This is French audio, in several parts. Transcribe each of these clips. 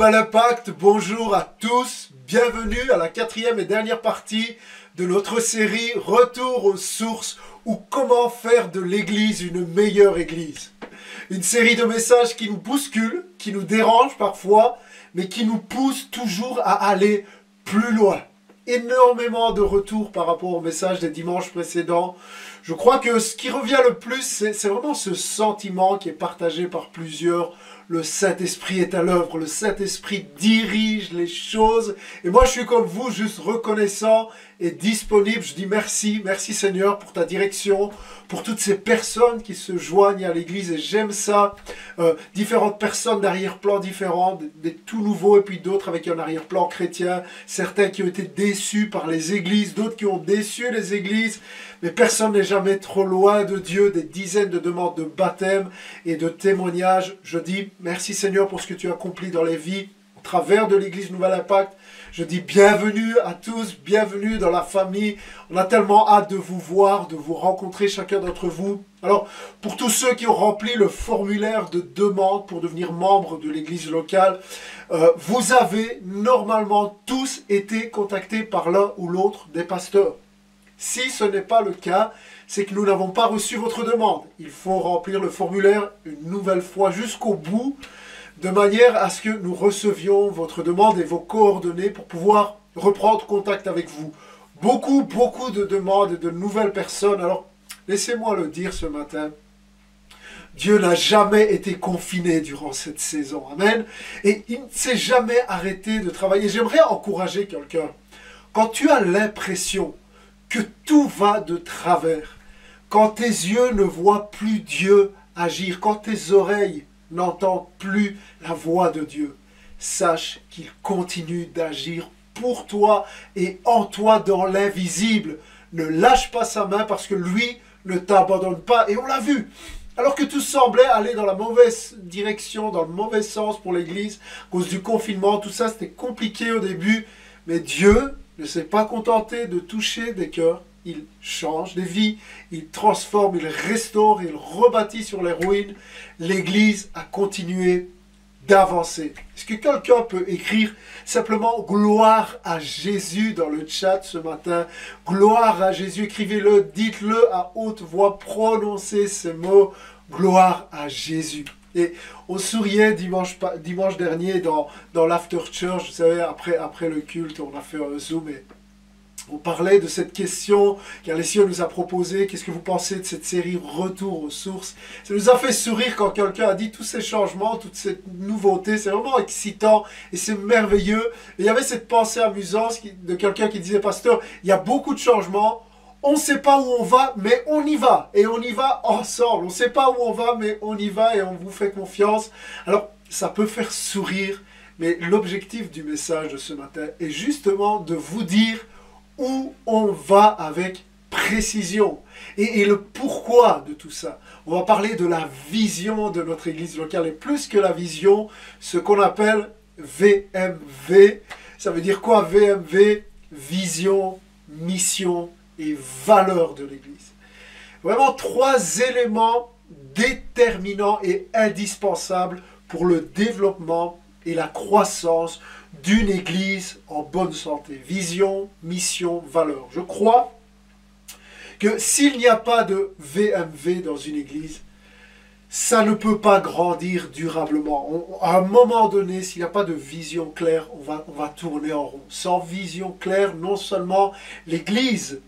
Nouvel Impact, bonjour à tous, bienvenue à la quatrième et dernière partie de notre série Retour aux sources ou comment faire de l'église une meilleure église. Une série de messages qui nous bousculent, qui nous dérangent parfois, mais qui nous poussent toujours à aller plus loin. Énormément de retours par rapport au message des dimanches précédents. Je crois que ce qui revient le plus, c'est vraiment ce sentiment qui est partagé par plusieurs. Le Saint-Esprit est à l'œuvre, le Saint-Esprit dirige les choses. Et moi, je suis comme vous, juste reconnaissant et disponible. Je dis merci, merci Seigneur pour ta direction, pour toutes ces personnes qui se joignent à l'Église. Et j'aime ça. Différentes personnes d'arrière-plan différents, des tout nouveaux et puis d'autres avec un arrière-plan chrétien. Certains qui ont été déçus par les églises, d'autres qui ont déçu les églises. Mais personne n'est jamais trop loin de Dieu. Des dizaines de demandes de baptême et de témoignages. Je dis merci Seigneur pour ce que tu as accompli dans les vies au travers de l'Église Nouvel Impact. Je dis bienvenue à tous, bienvenue dans la famille. On a tellement hâte de vous voir, de vous rencontrer chacun d'entre vous. Alors, pour tous ceux qui ont rempli le formulaire de demande pour devenir membre de l'Église locale, vous avez normalement tous été contactés par l'un ou l'autre des pasteurs. Si ce n'est pas le cas, c'est que nous n'avons pas reçu votre demande. Il faut remplir le formulaire une nouvelle fois jusqu'au bout, de manière à ce que nous recevions votre demande et vos coordonnées pour pouvoir reprendre contact avec vous. Beaucoup de demandes et de nouvelles personnes. Alors, laissez-moi le dire ce matin. Dieu n'a jamais été confiné durant cette saison. Amen. Et il ne s'est jamais arrêté de travailler. J'aimerais encourager quelqu'un. Quand tu as l'impression que tout va de travers, quand tes yeux ne voient plus Dieu agir, quand tes oreilles n'entendent plus la voix de Dieu, sache qu'il continue d'agir pour toi et en toi dans l'invisible. Ne lâche pas sa main parce que lui ne t'abandonne pas. Et on l'a vu. Alors que tout semblait aller dans la mauvaise direction, dans le mauvais sens pour l'Église, à cause du confinement, tout ça c'était compliqué au début, mais Dieu ne s'est pas contenté de toucher des cœurs. Il change des vies, il transforme, il restaure, il rebâtit sur les ruines. L'Église a continué d'avancer. Est-ce que quelqu'un peut écrire simplement « Gloire à Jésus » dans le chat ce matin? Gloire à Jésus, écrivez-le, dites-le à haute voix, prononcez ces mots. Gloire à Jésus. Et on souriait dimanche dernier dans l'after church, vous savez, après le culte, on a fait un Zoom et on parlait de cette question qu'Alessio nous a proposée. Qu'est-ce que vous pensez de cette série Retour aux sources? Ça nous a fait sourire quand quelqu'un a dit tous ces changements, toute cette nouveauté. C'est vraiment excitant et c'est merveilleux. Et il y avait cette pensée amusante de quelqu'un qui disait, pasteur, il y a beaucoup de changements. On ne sait pas où on va, mais on y va. Et on y va ensemble. On ne sait pas où on va, mais on y va et on vous fait confiance. Alors, ça peut faire sourire, mais l'objectif du message de ce matin est justement de vous dire où on va avec précision. Et le pourquoi de tout ça. On va parler de la vision de notre église locale. Et plus que la vision, ce qu'on appelle VMV. Ça veut dire quoi VMV? Vision, mission et valeur de l'église. Vraiment 3 éléments déterminants et indispensables pour le développement et la croissance d'une église en bonne santé. Vision, mission, valeur. Je crois que s'il n'y a pas de VMV dans une église, ça ne peut pas grandir durablement. À un moment donné, s'il n'y a pas de vision claire, on va tourner en rond. Sans vision claire, non seulement l'église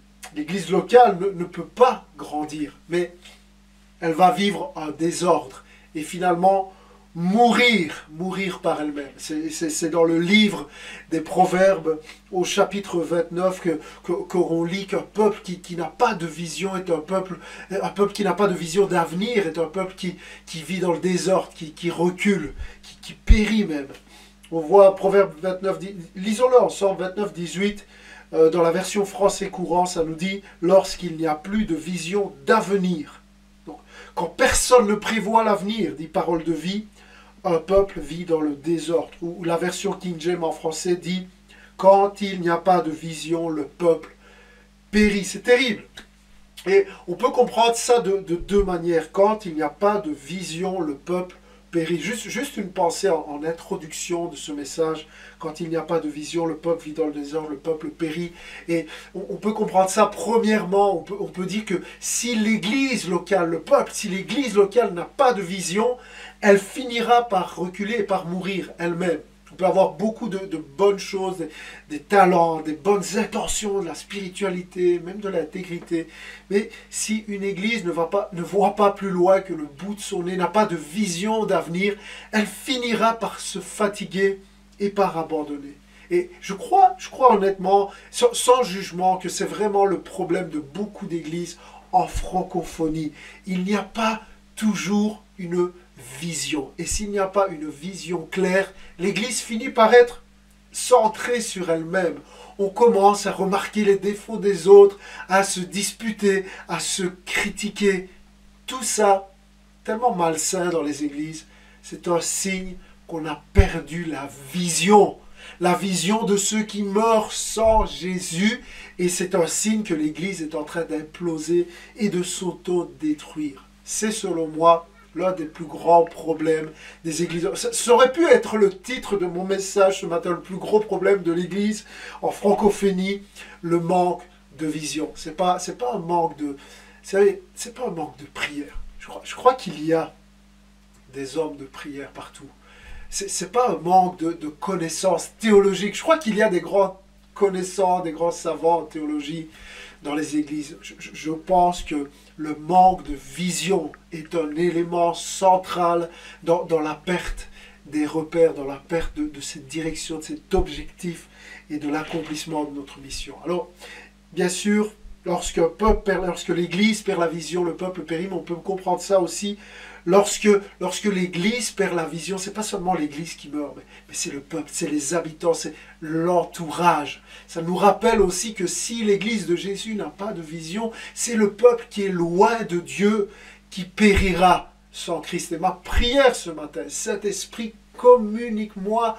locale ne peut pas grandir, mais elle va vivre un désordre et finalement mourir par elle-même. C'est dans le livre des Proverbes, au chapitre 29, qu'on lit qu'un peuple qui n'a pas de vision est un peuple qui n'a pas de vision d'avenir, est un peuple qui vit dans le désordre, qui recule, qui périt même. On voit Proverbe 29, lisons-le ensemble, 29, 18, dans la version français courant, ça nous dit « Lorsqu'il n'y a plus de vision d'avenir ». Donc, quand personne ne prévoit l'avenir, dit Parole de vie, un peuple vit dans le désordre. Ou la version King James en français dit « Quand il n'y a pas de vision, le peuple périt ». C'est terrible. Et on peut comprendre ça de 2 manières. Quand il n'y a pas de vision, le peuple périt. Juste une pensée en introduction de ce message. Quand il n'y a pas de vision, le peuple vit dans le désordre, le peuple périt. Et on peut comprendre ça. Premièrement, on peut dire que si l'église locale, le peuple, si l'église locale n'a pas de vision, elle finira par reculer et par mourir elle-même. On peut avoir beaucoup de bonnes choses, des talents, des bonnes intentions, de la spiritualité, même de l'intégrité. Mais si une église ne voit pas plus loin que le bout de son nez, n'a pas de vision d'avenir, elle finira par se fatiguer et par abandonner. Et je crois honnêtement, sans jugement, que c'est vraiment le problème de beaucoup d'églises en francophonie. Il n'y a pas toujours une vision. Et s'il n'y a pas une vision claire, l'Église finit par être centrée sur elle-même. On commence à remarquer les défauts des autres, à se disputer, à se critiquer. Tout ça, tellement malsain dans les églises, c'est un signe qu'on a perdu la vision. La vision de ceux qui meurent sans Jésus. Et c'est un signe que l'Église est en train d'imploser et de s'auto-détruire. C'est selon moi l'un des plus grands problèmes des églises. Ça aurait pu être le titre de mon message ce matin, le plus gros problème de l'église en francophonie, le manque de vision. C'est pas un manque de, c'est pas un manque de prière. Je crois qu'il y a des hommes de prière partout. C'est pas un manque de connaissances théologiques. Je crois qu'il y a des grands connaissants, des grands savants en théologie dans les églises. Je pense que le manque de vision est un élément central dans la perte des repères, dans la perte de cette direction, de cet objectif et de l'accomplissement de notre mission. Alors, bien sûr, lorsque l'Église perd la vision, le peuple périt, mais on peut comprendre ça aussi. Lorsque l'Église perd la vision, c'est pas seulement l'Église qui meurt, mais c'est le peuple, c'est les habitants, c'est l'entourage. Ça nous rappelle aussi que si l'Église de Jésus n'a pas de vision, c'est le peuple qui est loin de Dieu qui périra sans Christ. Et ma prière ce matin, Saint-Esprit, communique-moi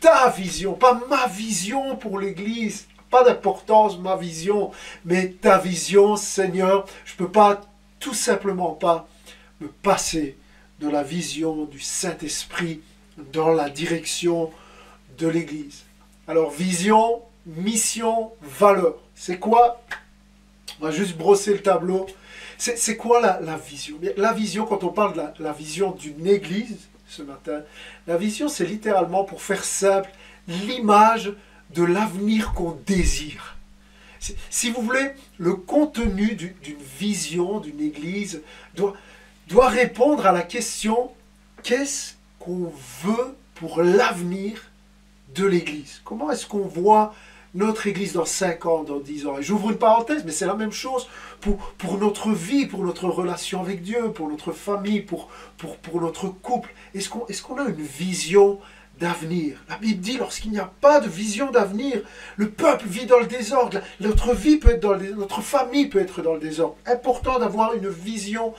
ta vision, pas ma vision pour l'Église, pas d'importance ma vision, mais ta vision, Seigneur. Je peux pas, tout simplement pas, me passer de la vision du Saint-Esprit dans la direction de l'Église. Alors, vision, mission, valeur. C'est quoi? On va juste brosser le tableau. C'est quoi la vision? La vision, quand on parle de la vision d'une Église ce matin, la vision, c'est littéralement, pour faire simple, l'image de l'avenir qu'on désire. Si vous voulez, le contenu d'une vision d'une Église doit répondre à la question « Qu'est-ce qu'on veut pour l'avenir de l'Église ?» Comment est-ce qu'on voit notre Église dans 5 ans, dans 10 ans? Et j'ouvre une parenthèse, mais c'est la même chose pour notre vie, pour notre relation avec Dieu, pour notre famille, pour notre couple. Est-ce qu'on a une vision d'avenir? La Bible dit, lorsqu'il n'y a pas de vision d'avenir, le peuple vit dans le désordre, notre vie peut être dans le désordre, notre famille peut être dans le désordre. Important d'avoir une vision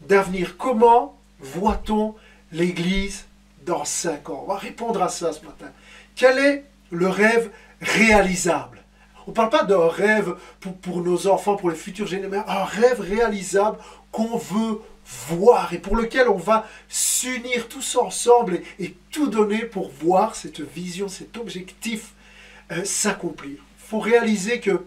d'avenir. Comment voit-on l'Église dans 5 ans? On va répondre à ça ce matin. Quel est le rêve réalisable? On ne parle pas d'un rêve pour nos enfants, pour les futures générations, mais un rêve réalisable qu'on veut voir et pour lequel on va s'unir tous ensemble et tout donner pour voir cette vision, cet objectif s'accomplir. Il faut réaliser que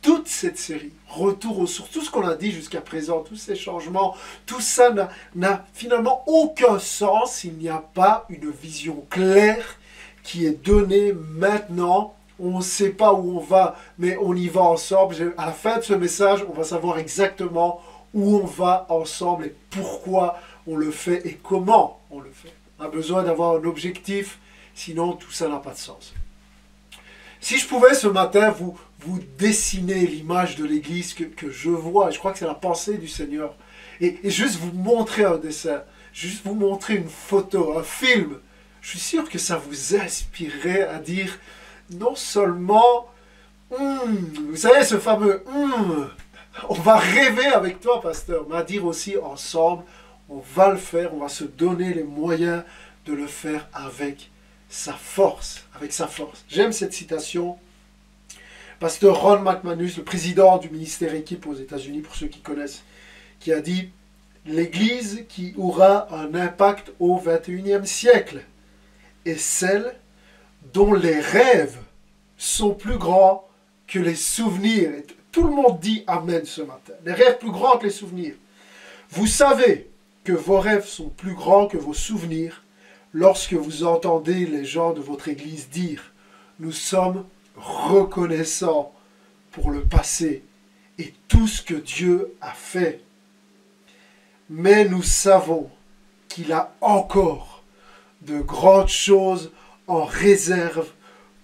toute cette série, retour aux sources, tout ce qu'on a dit jusqu'à présent, tous ces changements, tout ça n'a finalement aucun sens s'il n'y a pas une vision claire qui est donnée maintenant. On ne sait pas où on va, mais on y va ensemble. À la fin de ce message, on va savoir exactement où on va ensemble et pourquoi on le fait et comment on le fait. On a besoin d'avoir un objectif, sinon tout ça n'a pas de sens. Si je pouvais ce matin vous dessiner l'image de l'Église que je vois, je crois que c'est la pensée du Seigneur, et juste vous montrer un dessin, juste vous montrer une photo, un film, je suis sûr que ça vous inspirerait à dire non seulement, vous savez ce fameux on va rêver avec toi, pasteur, mais à dire aussi ensemble, on va le faire, on va se donner les moyens de le faire avec sa force, J'aime cette citation. Pasteur Ron McManus, le président du ministère Équipe aux États-Unis, pour ceux qui connaissent, qui a dit « l'église qui aura un impact au XXIe siècle est celle dont les rêves sont plus grands que les souvenirs. Et tout le monde dit Amen ce matin. Les rêves plus grands que les souvenirs. Vous savez que vos rêves sont plus grands que vos souvenirs lorsque vous entendez les gens de votre église dire « Nous sommes reconnaissants pour le passé et tout ce que Dieu a fait. Mais nous savons qu'il a encore de grandes choses en réserve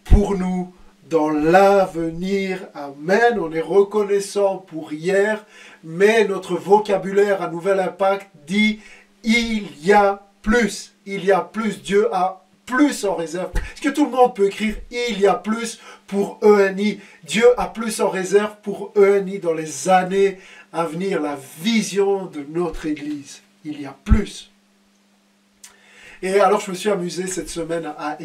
pour nous dans l'avenir. » Amen. On est reconnaissant pour hier, mais notre vocabulaire à Nouvel Impact dit « Il y a plus. Il y a plus. Dieu a plus en réserve. » Est-ce que tout le monde peut écrire « Il y a plus » pour ENI? Dieu a plus en réserve pour ENI dans les années à venir. La vision de notre Église. Il y a plus. Et alors je me suis amusé cette semaine à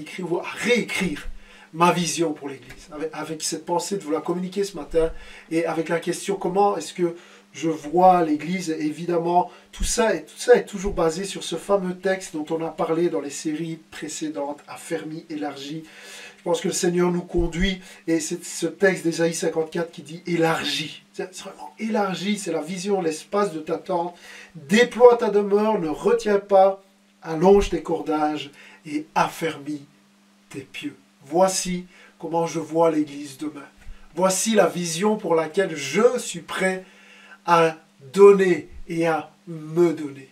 réécrire ma vision pour l'Église, avec cette pensée de vous la communiquer ce matin, et avec la question comment est-ce que je vois l'Église. Évidemment, tout ça est toujours basé sur ce fameux texte dont on a parlé dans les séries précédentes, affermi, élargi. Je pense que le Seigneur nous conduit, et c'est ce texte d'Ésaïe 54 qui dit élargi. C'est vraiment élargi, c'est la vision, l'espace de ta tente. Déploie ta demeure, ne retiens pas, allonge tes cordages et affermis tes pieux. Voici comment je vois l'Église demain. Voici la vision pour laquelle je suis prêt à donner et à me donner.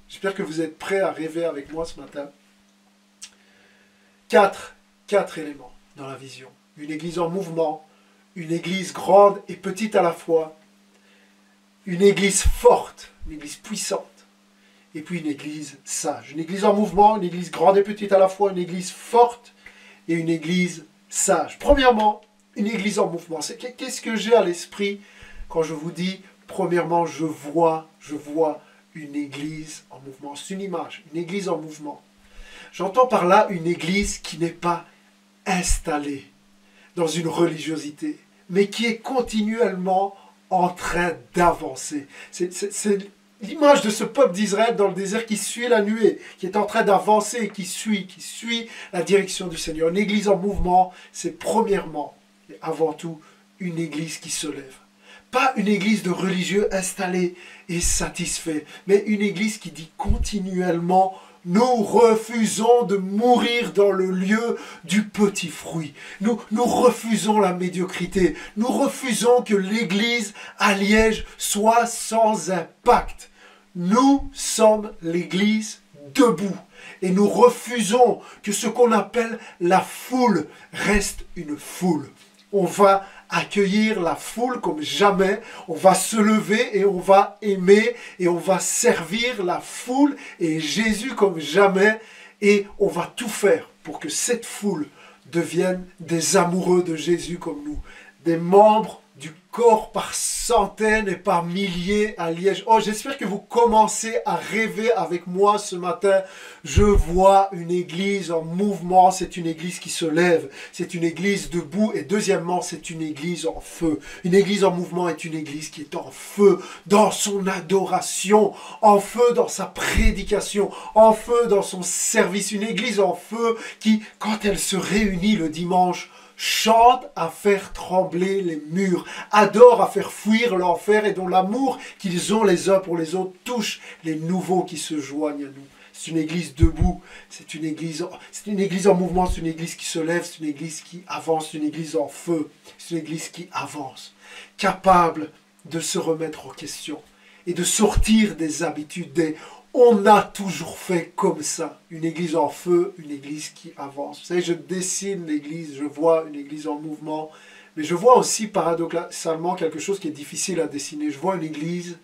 J'espère que vous êtes prêts à rêver avec moi ce matin. Quatre éléments dans la vision. Une Église en mouvement, une Église grande et petite à la fois, une Église forte, une Église puissante, et puis une Église sage. Une Église en mouvement, une Église grande et petite à la fois, une Église forte et une Église sage. Premièrement, une Église en mouvement. Qu'est-ce que j'ai à l'esprit quand je vous dis, premièrement, je vois une Église en mouvement. C'est une image, une Église en mouvement. J'entends par là une Église qui n'est pas installée dans une religiosité, mais qui est continuellement en train d'avancer. C'est l'image de ce peuple d'Israël dans le désert qui suit la nuée, qui est en train d'avancer, qui suit la direction du Seigneur. Une Église en mouvement, c'est premièrement et avant tout une Église qui se lève. Pas une Église de religieux installés et satisfaits, mais une Église qui dit continuellement « Nous refusons de mourir dans le lieu du petit fruit. Nous refusons la médiocrité. Nous refusons que l'Église à Liège soit sans impact. Nous sommes l'Église debout. Et nous refusons que ce qu'on appelle la foule reste une foule. On va accueillir la foule comme jamais, on va se lever et on va aimer et on va servir la foule et Jésus comme jamais, et on va tout faire pour que cette foule devienne des amoureux de Jésus comme nous, des membres du corps par centaines et par milliers à Liège. Oh, j'espère que vous commencez à rêver avec moi ce matin. Je vois une Église en mouvement, c'est une Église qui se lève, c'est une Église debout, et deuxièmement, c'est une Église en feu. Une Église en mouvement est une Église qui est en feu dans son adoration, en feu dans sa prédication, en feu dans son service. Une Église en feu qui, quand elle se réunit le dimanche, chante à faire trembler les murs, adore à faire fuir l'enfer, et dont l'amour qu'ils ont les uns pour les autres touche les nouveaux qui se joignent à nous. C'est une Église debout, c'est une Église en mouvement, c'est une Église qui se lève, c'est une Église qui avance, c'est une Église en feu, c'est une Église qui avance, capable de se remettre en question et de sortir des habitudes, on a toujours fait comme ça. Une Église en feu, une Église qui avance. Vous savez, je dessine l'Église, je vois une Église en mouvement, mais je vois aussi paradoxalement quelque chose qui est difficile à dessiner. Je vois une Église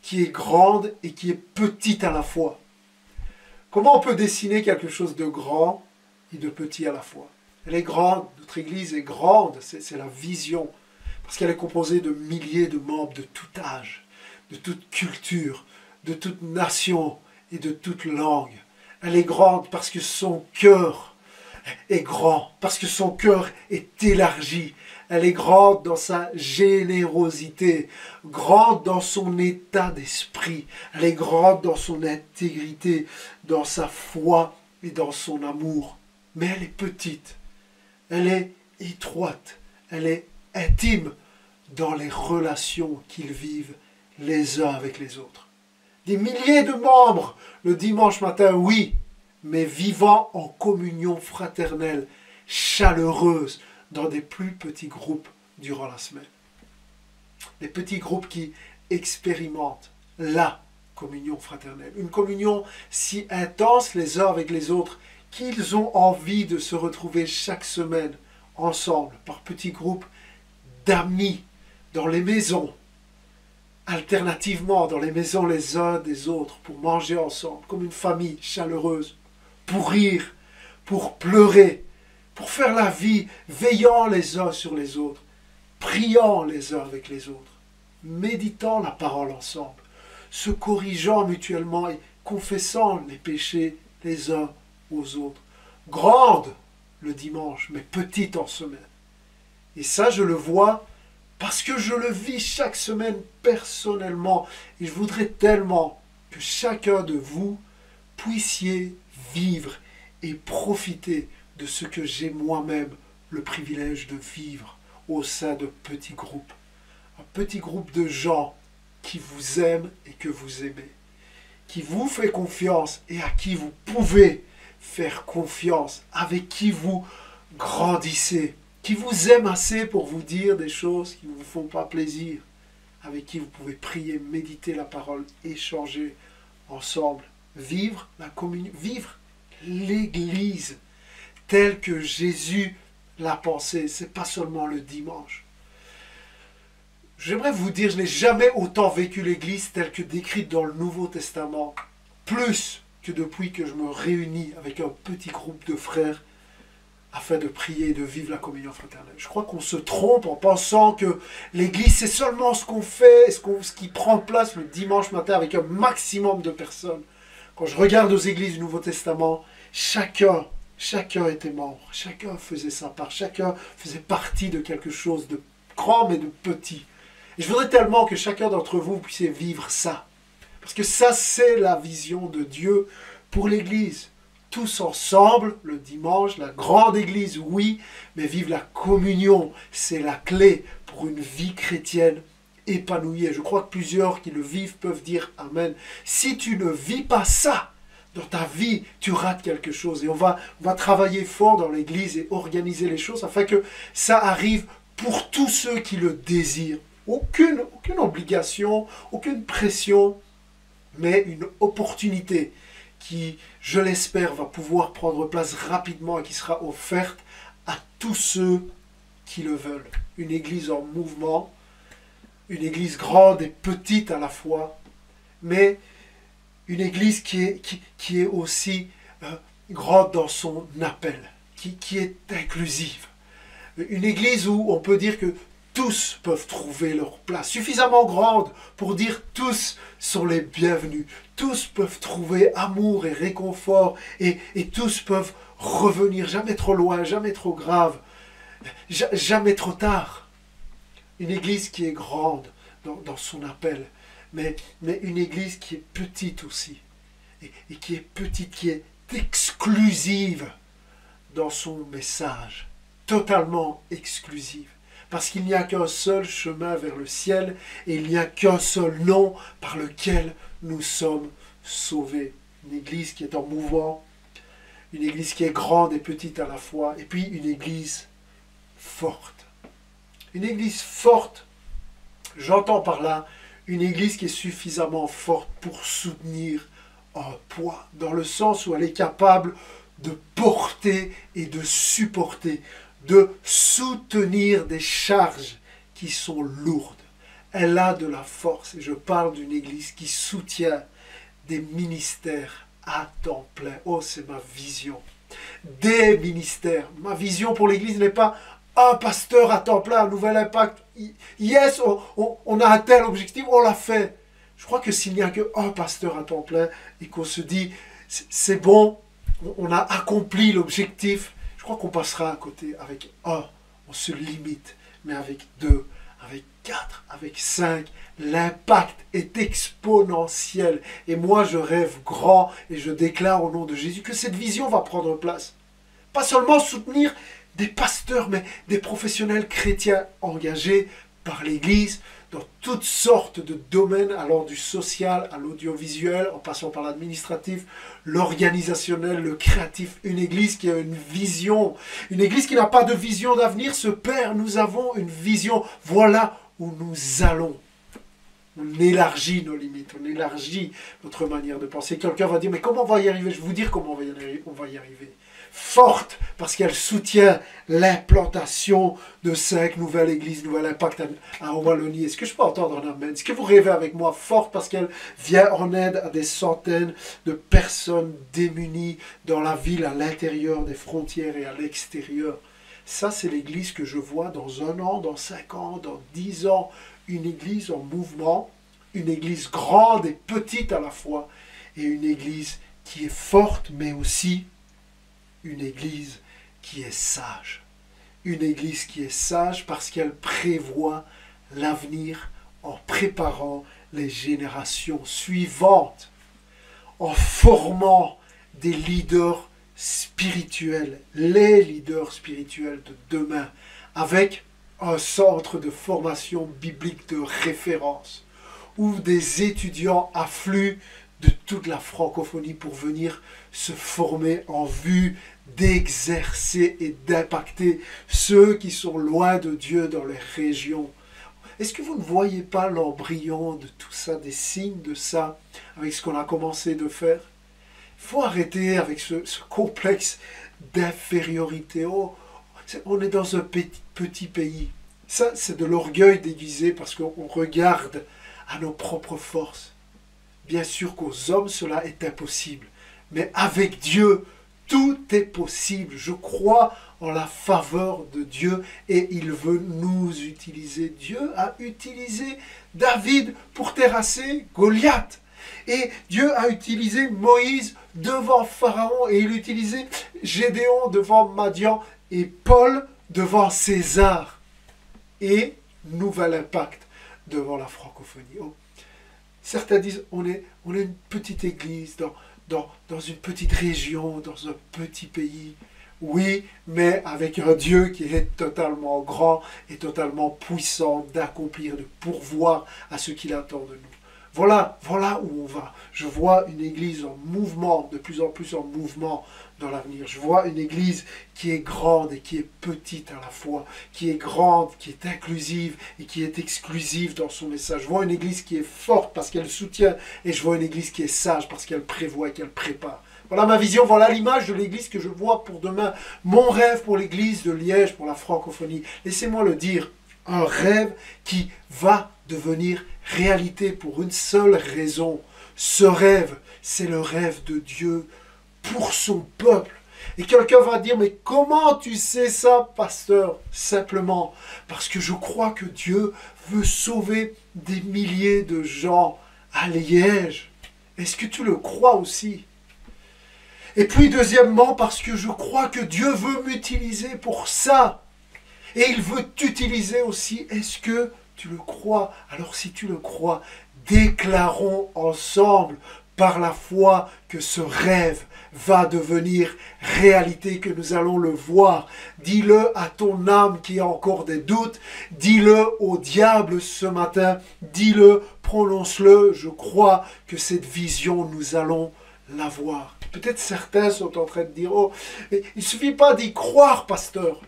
qui est grande et qui est petite à la fois. Comment on peut dessiner quelque chose de grand et de petit à la fois? Elle est grande, notre Église est grande, c'est la vision, parce qu'elle est composée de milliers de membres de tout âge, de toute culture, de toute nation et de toute langue. Elle est grande parce que son cœur est grand, parce que son cœur est élargi. Elle est grande dans sa générosité, grande dans son état d'esprit. Elle est grande dans son intégrité, dans sa foi et dans son amour. Mais elle est petite, elle est étroite, elle est intime dans les relations qu'ils vivent les uns avec les autres. Des milliers de membres le dimanche matin, oui, mais vivant en communion fraternelle, chaleureuse, dans des plus petits groupes durant la semaine. Des petits groupes qui expérimentent la communion fraternelle. Une communion si intense les uns avec les autres qu'ils ont envie de se retrouver chaque semaine ensemble, par petits groupes d'amis, dans les maisons, alternativement dans les maisons les uns des autres, pour manger ensemble, comme une famille chaleureuse, pour rire, pour pleurer, pour faire la vie, veillant les uns sur les autres, priant les uns avec les autres, méditant la parole ensemble, se corrigeant mutuellement et confessant les péchés les uns aux autres. Grande le dimanche, mais petite en semaine. Et ça, je le vois parce que je le vis chaque semaine personnellement. Et je voudrais tellement que chacun de vous puissiez vivre et profiter de ce que j'ai moi-même le privilège de vivre au sein de petits groupes. Un petit groupe de gens qui vous aiment et que vous aimez, qui vous fait confiance et à qui vous pouvez faire confiance, avec qui vous grandissez, qui vous aime assez pour vous dire des choses qui ne vous font pas plaisir, avec qui vous pouvez prier, méditer la parole, échanger ensemble, vivre la communion, vivre l'Église telle que Jésus l'a pensée. Ce n'est pas seulement le dimanche. J'aimerais vous dire, je n'ai jamais autant vécu l'Église telle que décrite dans le Nouveau Testament, plus que depuis que je me réunis avec un petit groupe de frères afin de prier et de vivre la communion fraternelle. Je crois qu'on se trompe en pensant que l'Église, c'est seulement ce qu'on fait, ce qui prend place le dimanche matin avec un maximum de personnes. Quand je regarde aux églises du Nouveau Testament, chacun était membre, chacun faisait sa part, chacun faisait partie de quelque chose de grand mais de petit. Et je voudrais tellement que chacun d'entre vous puissiez vivre ça. Parce que ça, c'est la vision de Dieu pour l'Église. Tous ensemble, le dimanche, la grande Église, oui, mais vivre la communion, c'est la clé pour une vie chrétienne épanouie. Et je crois que plusieurs qui le vivent peuvent dire Amen. Si tu ne vis pas ça dans ta vie, tu rates quelque chose. Et on va travailler fort dans l'Église et organiser les choses afin que ça arrive pour tous ceux qui le désirent. Aucune obligation, aucune pression, mais une opportunité qui, je l'espère, va pouvoir prendre place rapidement et qui sera offerte à tous ceux qui le veulent. Une église en mouvement, une église grande et petite à la fois, mais une église qui est aussi grande dans son appel, qui est inclusive. Une église où on peut dire que tous peuvent trouver leur place, suffisamment grande pour dire tous sont les bienvenus. Tous peuvent trouver amour et réconfort et tous peuvent revenir, jamais trop loin, jamais trop grave, jamais trop tard. Une église qui est grande dans son appel, mais une église qui est petite aussi, et qui est petite, qui est exclusive dans son message, totalement exclusive. Parce qu'il n'y a qu'un seul chemin vers le ciel et il n'y a qu'un seul nom par lequel nous sommes sauvés. Une église qui est en mouvement, une église qui est grande et petite à la fois, et puis une église forte. Une église forte, j'entends par là une église qui est suffisamment forte pour soutenir un poids, dans le sens où elle est capable de porter et de supporter, de soutenir des charges qui sont lourdes. Elle a de la force, et je parle d'une église qui soutient des ministères à temps plein. Oh, c'est ma vision. Des ministères. Ma vision pour l'église n'est pas un pasteur à temps plein, un nouvel impact. Yes, on a un tel objectif, on l'a fait. Je crois que s'il n'y a qu'un pasteur à temps plein et qu'on se dit, c'est bon, on a accompli l'objectif, je crois qu'on passera à côté avec on se limite. mais avec 2, avec 4, avec 5, l'impact est exponentiel. Et moi, je rêve grand et je déclare au nom de Jésus que cette vision va prendre place. Pas seulement soutenir des pasteurs, mais des professionnels chrétiens engagés par l'Église dans toutes sortes de domaines, allant du social à l'audiovisuel, en passant par l'administratif, l'organisationnel, le créatif. Une Église qui a une vision. Une Église qui n'a pas de vision d'avenir se perd. Nous avons une vision. Voilà où nous allons. On élargit nos limites, on élargit notre manière de penser. Quelqu'un va dire, mais comment on va y arriver? Je vais vous dire comment on va y arriver. Forte, parce qu'elle soutient l'implantation de 5 nouvelles églises, nouvel impact en Wallonie. Est-ce que je peux entendre un amen? Est-ce que vous rêvez avec moi? Forte, parce qu'elle vient en aide à des centaines de personnes démunies dans la ville, à l'intérieur des frontières et à l'extérieur. Ça, c'est l'église que je vois dans 1 an, dans 5 ans, dans 10 ans. Une église en mouvement, une église grande et petite à la fois, et une église qui est forte, mais aussi une église qui est sage. Une église qui est sage parce qu'elle prévoit l'avenir en préparant les générations suivantes, en formant des leaders spirituels, les leaders spirituels de demain, avec un centre de formation biblique de référence, où des étudiants affluent de toute la francophonie pour venir se former en vue d'exercer et d'impacter ceux qui sont loin de Dieu dans les régions. Est-ce que vous ne voyez pas l'embryon de tout ça, des signes de ça, avec ce qu'on a commencé de faire? Il faut arrêter avec ce complexe d'infériorité. Oh, on est dans un petit pays. Ça, c'est de l'orgueil déguisé parce qu'on regarde à nos propres forces. Bien sûr qu'aux hommes, cela est impossible. Mais avec Dieu, tout est possible. Je crois en la faveur de Dieu et il veut nous utiliser. Dieu a utilisé David pour terrasser Goliath. Et Dieu a utilisé Moïse devant Pharaon et il utilisait Gédéon devant Madian et Paul devant César. Et nouvel impact devant la francophonie. Oh. Certains disent, on est une petite église dans une petite région, dans un petit pays. Oui, mais avec un Dieu qui est totalement grand et totalement puissant d'accomplir, de pourvoir à ce qu'il attend de nous. Voilà où on va. Je vois une église en mouvement, de plus en plus en mouvement dans l'avenir. Je vois une église qui est grande et qui est petite à la fois, qui est grande, qui est inclusive et qui est exclusive dans son message. Je vois une église qui est forte parce qu'elle soutient et je vois une église qui est sage parce qu'elle prévoit et qu'elle prépare. Voilà ma vision, voilà l'image de l'église que je vois pour demain. Mon rêve pour l'église de Liège, pour la francophonie. Laissez-moi le dire, un rêve qui va devenir réalité pour une seule raison. Ce rêve, c'est le rêve de Dieu pour son peuple. Et quelqu'un va dire, mais comment tu sais ça, pasteur? Simplement parce que je crois que Dieu veut sauver des milliers de gens à Liège. Est-ce que tu le crois aussi? Et puis deuxièmement, parce que je crois que Dieu veut m'utiliser pour ça. Et il veut t'utiliser aussi. Est-ce que tu le crois? Alors si tu le crois, déclarons ensemble par la foi que ce rêve va devenir réalité, que nous allons le voir. Dis-le à ton âme qui a encore des doutes. Dis-le au diable ce matin. Dis-le, prononce-le. Je crois que cette vision, nous allons la voir. Peut-être certains sont en train de dire, oh, il ne suffit pas d'y croire, pasteur.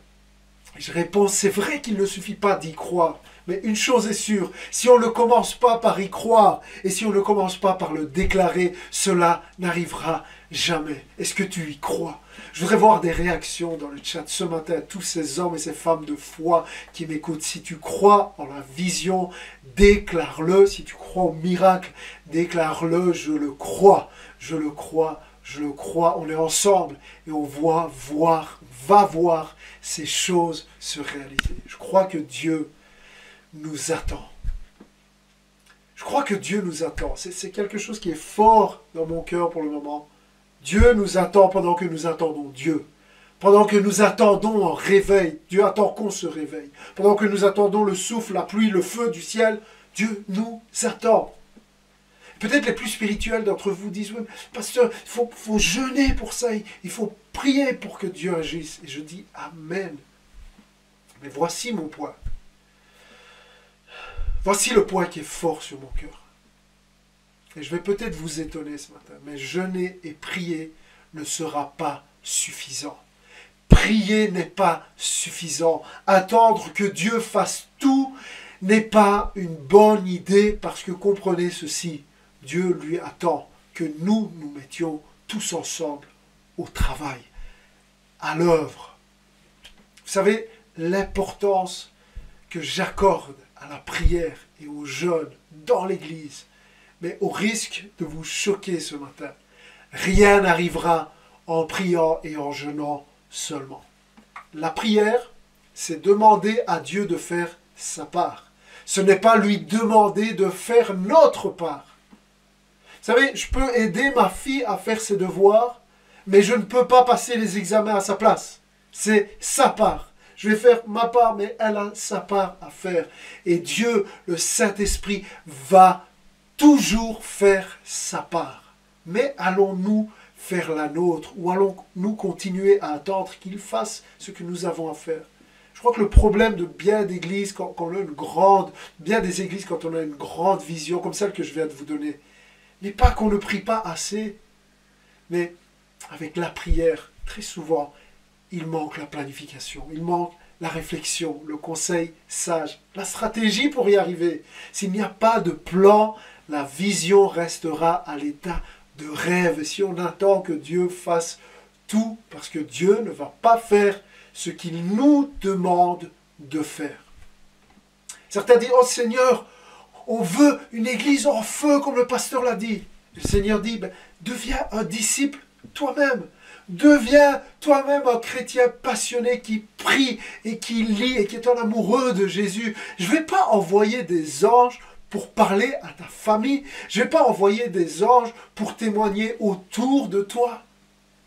Je réponds, c'est vrai qu'il ne suffit pas d'y croire. Mais une chose est sûre, si on ne commence pas par y croire et si on ne commence pas par le déclarer, cela n'arrivera jamais. Est-ce que tu y crois? Je voudrais voir des réactions dans le chat ce matin à tous ces hommes et ces femmes de foi qui m'écoutent. Si tu crois en la vision, déclare-le. Si tu crois au miracle, déclare-le. Je le crois, je le crois, je le crois. On est ensemble et on va voir ces choses se réaliser. Je crois que Dieu nous attend. Je crois que Dieu nous attend. C'est quelque chose qui est fort dans mon cœur pour le moment. Dieu nous attend pendant que nous attendons Dieu. Pendant que nous attendons un réveil, Dieu attend qu'on se réveille. Pendant que nous attendons le souffle, la pluie, le feu du ciel, Dieu nous attend. Peut-être les plus spirituels d'entre vous disent, oui, pasteur, il faut jeûner pour ça, il faut prier pour que Dieu agisse. Et je dis, amen. Mais voici mon point. Voici le point qui est fort sur mon cœur. Et je vais peut-être vous étonner ce matin, mais jeûner et prier ne sera pas suffisant. Prier n'est pas suffisant. Attendre que Dieu fasse tout n'est pas une bonne idée parce que comprenez ceci, Dieu lui attend que nous nous mettions tous ensemble au travail, à l'œuvre. Vous savez, l'importance que j'accorde à la prière et au jeûne dans l'Église, mais au risque de vous choquer ce matin, rien n'arrivera en priant et en jeûnant seulement. La prière, c'est demander à Dieu de faire sa part. Ce n'est pas lui demander de faire notre part. Vous savez, je peux aider ma fille à faire ses devoirs, mais je ne peux pas passer les examens à sa place. C'est sa part. Je vais faire ma part, mais elle a sa part à faire. Et Dieu, le Saint-Esprit, va toujours faire sa part. Mais allons-nous faire la nôtre ou allons-nous continuer à attendre qu'il fasse ce que nous avons à faire? Je crois que le problème de bien d'églises, quand on a bien des églises, quand on a une grande vision comme celle que je viens de vous donner, n'est pas qu'on ne prie pas assez, mais avec la prière, très souvent, il manque la planification, il manque la réflexion, le conseil sage, la stratégie pour y arriver. S'il n'y a pas de plan, la vision restera à l'état de rêve. Et si on attend que Dieu fasse tout, parce que Dieu ne va pas faire ce qu'il nous demande de faire. Certains disent, oh Seigneur, on veut une église en feu, comme le pasteur l'a dit. Le Seigneur dit, deviens un disciple toi-même. Deviens toi-même un chrétien passionné qui prie et qui lit et qui est un amoureux de Jésus. Je ne vais pas envoyer des anges pour parler à ta famille. Je ne vais pas envoyer des anges pour témoigner autour de toi.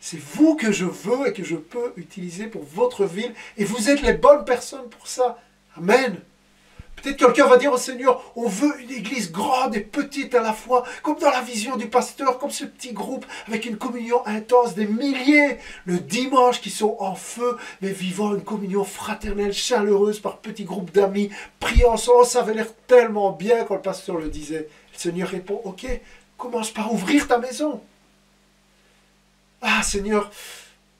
C'est vous que je veux et que je peux utiliser pour votre ville. Et vous êtes les bonnes personnes pour ça. Amen. Peut-être quelqu'un va dire au Seigneur, on veut une église grande et petite à la fois, comme dans la vision du pasteur, comme ce petit groupe avec une communion intense, des milliers le dimanche qui sont en feu, mais vivant une communion fraternelle, chaleureuse par petits groupes d'amis, priant ensemble. Ça avait l'air tellement bien quand le pasteur le disait. Le Seigneur répond, ok, commence par ouvrir ta maison. Ah Seigneur,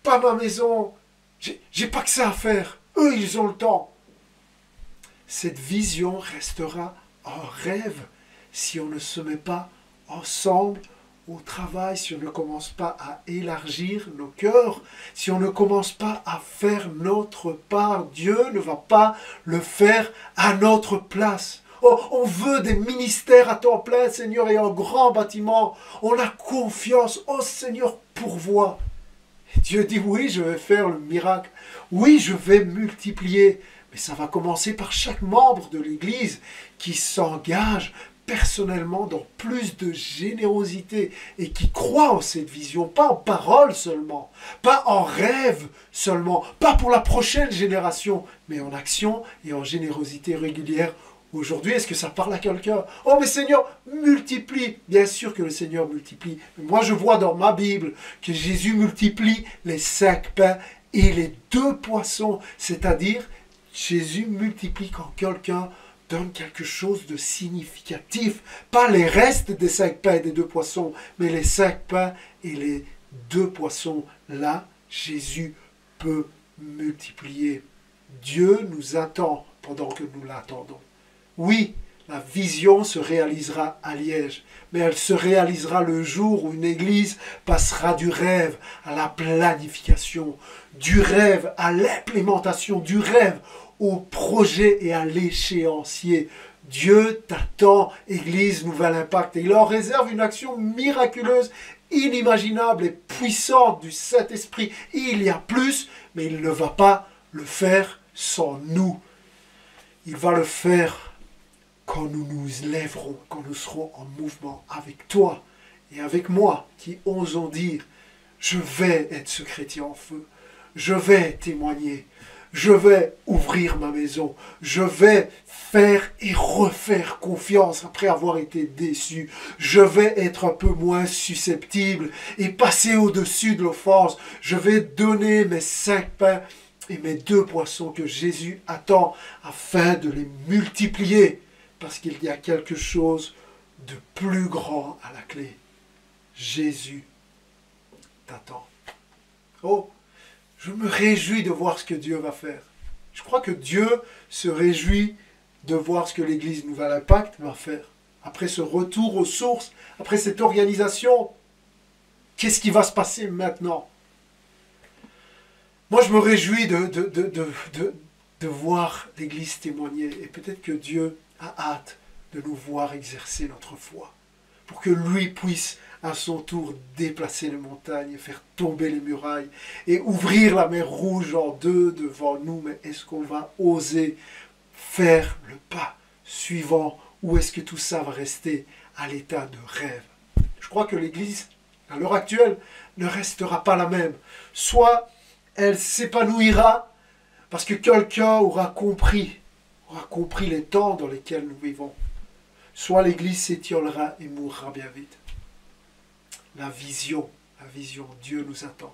pas ma maison, j'ai pas que ça à faire. Eux, ils ont le temps. Cette vision restera un rêve si on ne se met pas ensemble au travail, si on ne commence pas à élargir nos cœurs, si on ne commence pas à faire notre part. Dieu ne va pas le faire à notre place. Oh, on veut des ministères à temps plein, Seigneur, et un grand bâtiment. On a confiance. Oh Seigneur, pourvois. Et Dieu dit, oui, je vais faire le miracle. Oui, je vais multiplier. Mais ça va commencer par chaque membre de l'Église qui s'engage personnellement dans plus de générosité et qui croit en cette vision, pas en parole seulement, pas en rêve seulement, pas pour la prochaine génération, mais en action et en générosité régulière. Aujourd'hui, est-ce que ça parle à quelqu'un? Oh, mais Seigneur, multiplie. Bien sûr que le Seigneur multiplie. Mais moi, je vois dans ma Bible que Jésus multiplie les 5 pains et les 2 poissons. C'est-à-dire, Jésus multiplie quand quelqu'un donne quelque chose de significatif. Pas les restes des 5 pains et des 2 poissons, mais les 5 pains et les 2 poissons. Là, Jésus peut multiplier. Dieu nous attend pendant que nous l'attendons. Oui, la vision se réalisera à Liège, mais elle se réalisera le jour où une église passera du rêve à la planification, du rêve à l'implémentation, du rêve au projet et à l'échéancier. Dieu t'attend, Église Nouvel Impact, et il en réserve une action miraculeuse, inimaginable et puissante du Saint-Esprit. Il y a plus, mais il ne va pas le faire sans nous. Il va le faire quand nous nous lèverons, quand nous serons en mouvement avec toi et avec moi, qui osons dire, je vais être ce chrétien en feu. je vais témoigner. Je vais ouvrir ma maison. Je vais faire et refaire confiance après avoir été déçu. Je vais être un peu moins susceptible et passer au-dessus de l'offense. Je vais donner mes 5 pains et mes 2 poissons que Jésus attend afin de les multiplier. Parce qu'il y a quelque chose de plus grand à la clé. Jésus t'attend. Oh, je me réjouis de voir ce que Dieu va faire. Je crois que Dieu se réjouit de voir ce que l'Église Nouvel Impact va faire. Après ce retour aux sources, après cette organisation, qu'est-ce qui va se passer maintenant? Moi, je me réjouis de voir l'Église témoigner. Et peut-être que Dieu a hâte de nous voir exercer notre foi. Pour que lui puisse à son tour déplacer les montagnes, faire tomber les murailles et ouvrir la mer Rouge en deux devant nous. Mais est-ce qu'on va oser faire le pas suivant ou est-ce que tout ça va rester à l'état de rêve? Je crois que l'Église, à l'heure actuelle, ne restera pas la même. Soit elle s'épanouira parce que quelqu'un aura compris les temps dans lesquels nous vivons. Soit l'Église s'étiolera et mourra bien vite. La vision, Dieu nous attend.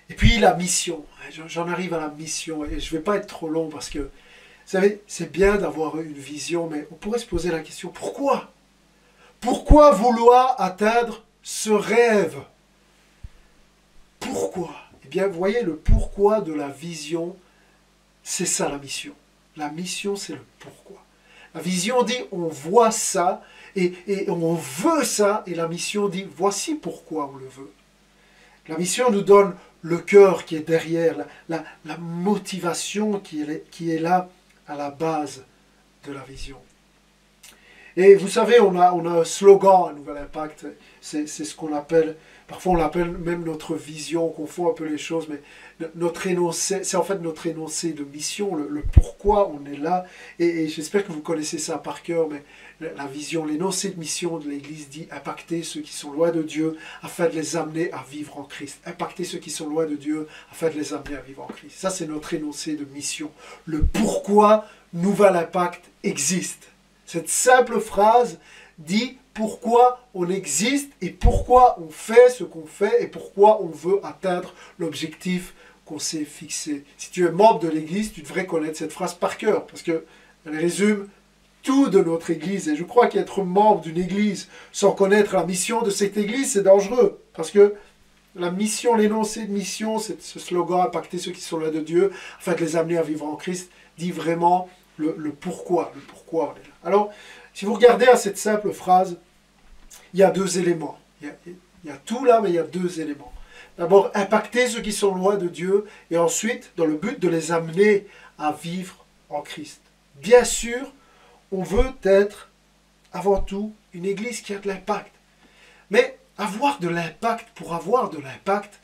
Et puis la mission, j'en arrive à la mission et je ne vais pas être trop long parce que, vous savez, c'est bien d'avoir une vision, mais on pourrait se poser la question, pourquoi? Pourquoi vouloir atteindre ce rêve? Pourquoi? Eh bien, vous voyez, le pourquoi de la vision, c'est ça la mission. La mission, c'est le pourquoi. La vision dit, on voit ça, et on veut ça, et la mission dit, voici pourquoi on le veut. La mission nous donne le cœur qui est derrière, la motivation qui est là à la base de la vision. Et vous savez, on a un slogan à Nouvel Impact, c'est ce qu'on appelle, parfois on l'appelle même notre vision, on confond un peu les choses, mais notre énoncé, c'est en fait notre énoncé de mission, le pourquoi on est là, et j'espère que vous connaissez ça par cœur, mais la vision, l'énoncé de mission de l'Église dit impacter ceux qui sont loin de Dieu afin de les amener à vivre en Christ. Impacter ceux qui sont loin de Dieu afin de les amener à vivre en Christ. Ça, c'est notre énoncé de mission. Le pourquoi Nouvel Impact existe. Cette simple phrase dit pourquoi on existe et pourquoi on fait ce qu'on fait et pourquoi on veut atteindre l'objectif qu'on s'est fixé. Si tu es membre de l'Église, tu devrais connaître cette phrase par cœur parce qu'elle résume tout de notre Église. Et je crois qu'être membre d'une Église sans connaître la mission de cette Église, c'est dangereux. Parce que la mission, l'énoncé de mission, c'est ce slogan, impacter ceux qui sont là de Dieu, afin de les amener à vivre en Christ, dit vraiment le pourquoi. Le pourquoi on est là. Alors, si vous regardez à cette simple phrase, il y a 2 éléments. Il y a tout là, mais il y a 2 éléments. D'abord, impacter ceux qui sont loin de Dieu, et ensuite, dans le but de les amener à vivre en Christ. Bien sûr, on veut être, avant tout, une église qui a de l'impact. Mais avoir de l'impact pour avoir de l'impact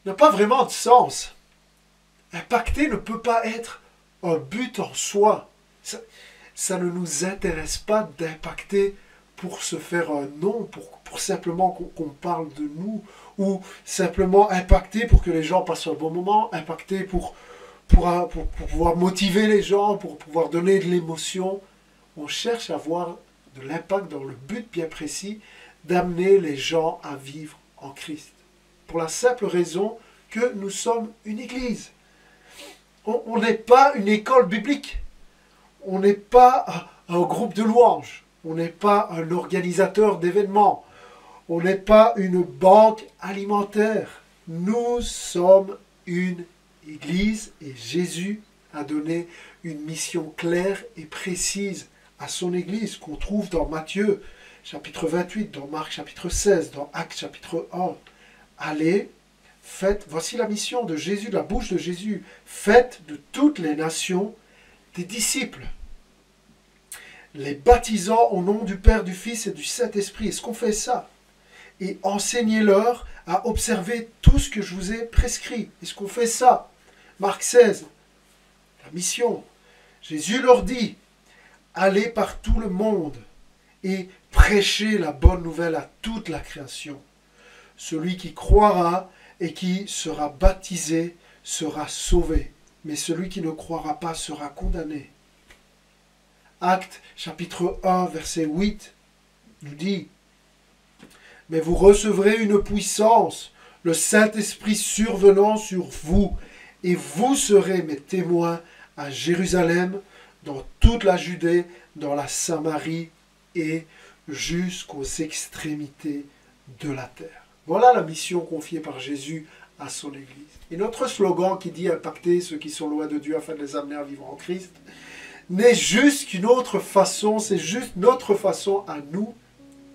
n'a pas vraiment de sens. Impacter ne peut pas être un but en soi. Ça ne nous intéresse pas d'impacter pour se faire un nom, pour simplement qu'on parle de nous, ou simplement impacter pour que les gens passent un bon moment, impacter pour pouvoir motiver les gens, pour pouvoir donner de l'émotion. On cherche à avoir de l'impact dans le but bien précis d'amener les gens à vivre en Christ. Pour la simple raison que nous sommes une église. On n'est pas une école biblique. On n'est pas un groupe de louanges. On n'est pas un organisateur d'événements. On n'est pas une banque alimentaire. Nous sommes une Église et Jésus a donné une mission claire et précise à son Église qu'on trouve dans Matthieu chapitre 28, dans Marc chapitre 16, dans Actes chapitre 1. Allez, faites, voici la mission de Jésus, de la bouche de Jésus, faites de toutes les nations des disciples, les baptisant au nom du Père, du Fils et du Saint-Esprit. Est-ce qu'on fait ça? Et enseignez-leur à observer tout ce que je vous ai prescrit. Est-ce qu'on fait ça? Marc 16, la mission. Jésus leur dit, allez par tout le monde et prêchez la bonne nouvelle à toute la création. Celui qui croira et qui sera baptisé sera sauvé, mais celui qui ne croira pas sera condamné. Actes chapitre 1, verset 8 nous dit « Mais vous recevrez une puissance, le Saint-Esprit survenant sur vous, et vous serez mes témoins à Jérusalem, dans toute la Judée, dans la Samarie et jusqu'aux extrémités de la terre. » Voilà la mission confiée par Jésus à son Église. Et notre slogan qui dit « Impacter ceux qui sont loin de Dieu afin de les amener à vivre en Christ » n'est juste qu'une autre façon, c'est juste notre façon à nous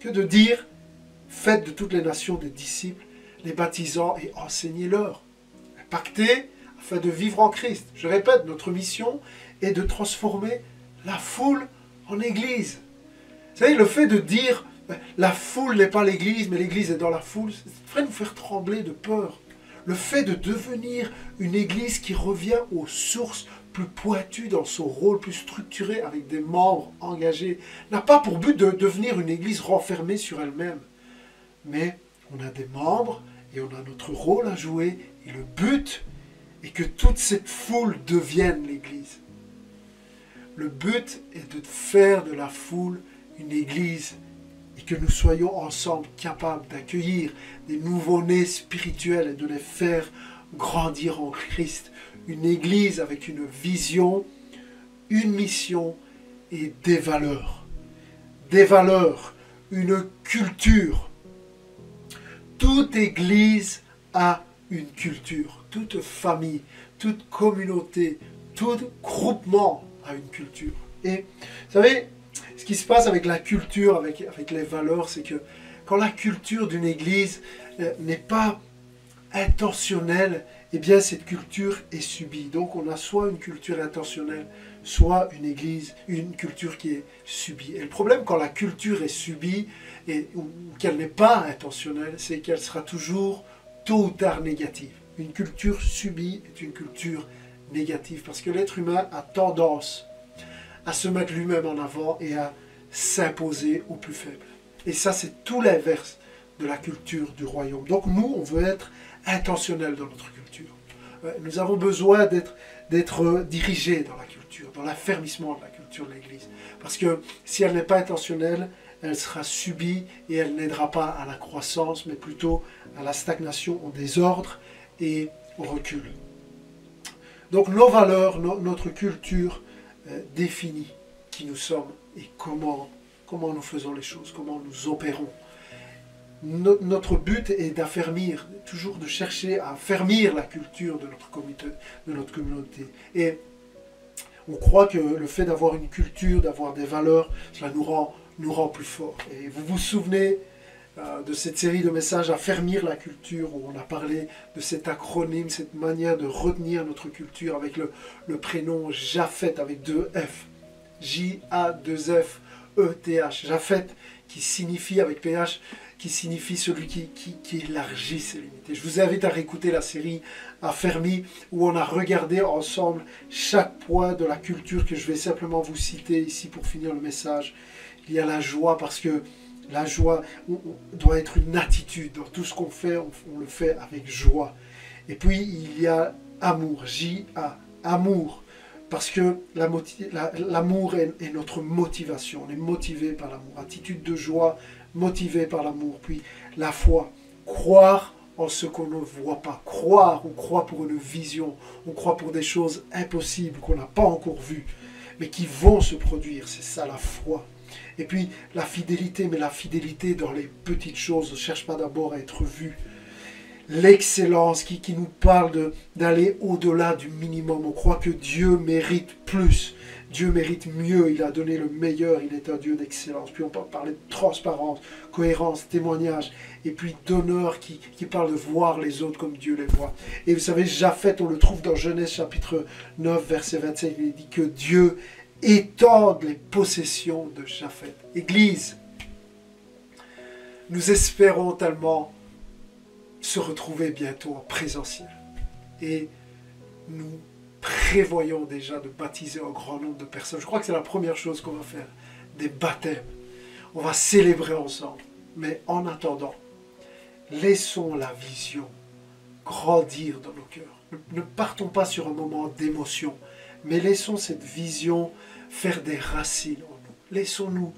que de dire « Faites de toutes les nations des disciples, les baptisant et enseignez-leur. » Impacter afin de vivre en Christ. Je répète, notre mission est de transformer la foule en Église. Vous savez, le fait de dire la foule n'est pas l'Église, mais l'Église est dans la foule, ça devrait nous faire trembler de peur. Le fait de devenir une Église qui revient aux sources plus pointues dans son rôle, plus structuré, avec des membres engagés, n'a pas pour but de devenir une Église renfermée sur elle-même. Mais on a des membres et on a notre rôle à jouer, et le but est que toute cette foule devienne l'Église. Le but est de faire de la foule une Église et que nous soyons ensemble capables d'accueillir des nouveaux-nés spirituels et de les faire grandir en Christ. Une Église avec une vision, une mission et des valeurs. Des valeurs, une culture. Toute Église a une culture. Toute famille, toute communauté, tout groupement a une culture. Et vous savez, ce qui se passe avec la culture, avec les valeurs, c'est que quand la culture d'une église n'est pas intentionnelle, eh bien cette culture est subie. Donc on a soit une culture intentionnelle, soit une culture qui est subie. Et le problème quand la culture est subie ou qu'elle n'est pas intentionnelle, c'est qu'elle sera toujours tôt ou tard négative. Une culture subie est une culture négative parce que l'être humain a tendance à se mettre lui-même en avant et à s'imposer aux plus faibles. Et ça, c'est tout l'inverse de la culture du royaume. Donc nous, on veut être intentionnels dans notre culture. Nous avons besoin d'être dirigés dans la culture, dans l'affermissement de la culture de l'Église. Parce que si elle n'est pas intentionnelle, elle sera subie et elle n'aidera pas à la croissance, mais plutôt à la stagnation, au désordre et au recul. Donc nos valeurs, notre culture définit qui nous sommes et comment nous faisons les choses, comment nous opérons. Notre but est d'affermir, toujours de chercher à affermir la culture de notre communauté. Et on croit que le fait d'avoir une culture, d'avoir des valeurs, cela nous rend plus forts. Et vous vous souvenez de cette série de messages Affermir la culture, où on a parlé de cet acronyme, cette manière de retenir notre culture avec le prénom Japhet avec 2 F. J-A-2-F-E-T-H. Japhet qui signifie avec PH, qui signifie celui qui élargit ses limites. Et je vous invite à réécouter la série Affermi, où on a regardé ensemble chaque point de la culture que je vais simplement vous citer ici pour finir le message. Il y a la joie, parce que la joie doit être une attitude. Dans tout ce qu'on fait, on le fait avec joie. Et puis, il y a amour, J-A, amour. Parce que l'amour est notre motivation. On est motivé par l'amour. Attitude de joie, motivé par l'amour. Puis la foi, croire en ce qu'on ne voit pas. Croire, on croit pour une vision. On croit pour des choses impossibles qu'on n'a pas encore vues, mais qui vont se produire. C'est ça la foi. Et puis la fidélité, mais la fidélité dans les petites choses. Ne cherche pas d'abord à être vu. L'excellence qui nous parle d'aller au-delà du minimum. On croit que Dieu mérite plus. Dieu mérite mieux. Il a donné le meilleur. Il est un Dieu d'excellence. Puis on peut parler de transparence, cohérence, témoignage. Et puis d'honneur qui parle de voir les autres comme Dieu les voit. Et vous savez, Japhet, on le trouve dans Genèse chapitre 9, verset 25. Il dit que Dieu étende les possessions de Japhet. Église, nous espérons tellement se retrouver bientôt en présentiel. Et nous prévoyons déjà de baptiser un grand nombre de personnes. Je crois que c'est la première chose qu'on va faire. Des baptêmes. On va célébrer ensemble. Mais en attendant, laissons la vision grandir dans nos cœurs. Ne partons pas sur un moment d'émotion, mais laissons cette vision faire des racines en nous. Laissons-nous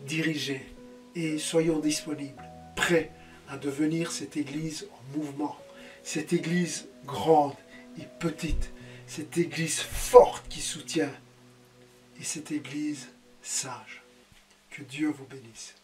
diriger et soyons disponibles, prêts à devenir cette Église en mouvement, cette Église grande et petite, cette Église forte qui soutient et cette Église sage. Que Dieu vous bénisse.